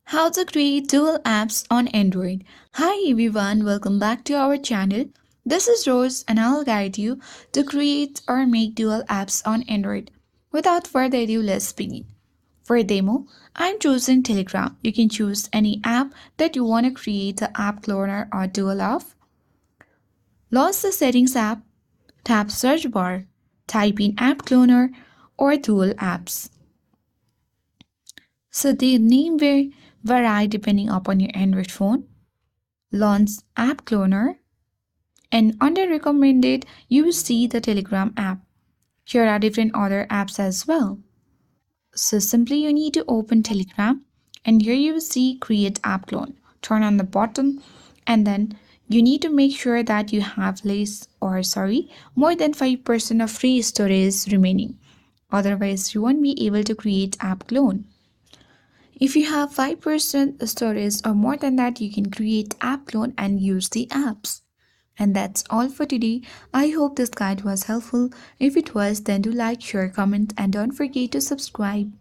How to create dual apps on Android. Hi everyone, welcome back to our channel. This is Rose and I'll guide you to create or make dual apps on Android. Without further ado, let's begin. For a demo, I'm choosing Telegram. You can choose any app that you want to create the app cloner or dual of. Launch the Settings app, tap Search bar, type in App Cloner or Dual Apps. So the name will vary depending upon your Android phone. Launch App Cloner, and under recommended you will see the Telegram app. Here are different other apps as well. So simply you need to open Telegram, and here you will see create app clone. Turn on the button, and then you need to make sure that you have more than 5% of free storage remaining. Otherwise you won't be able to create app clone. If you have 5% storage or more than that, you can create app clone and use the apps. And that's all for today. I hope this guide was helpful. If it was, then do like, share, comment, and don't forget to subscribe.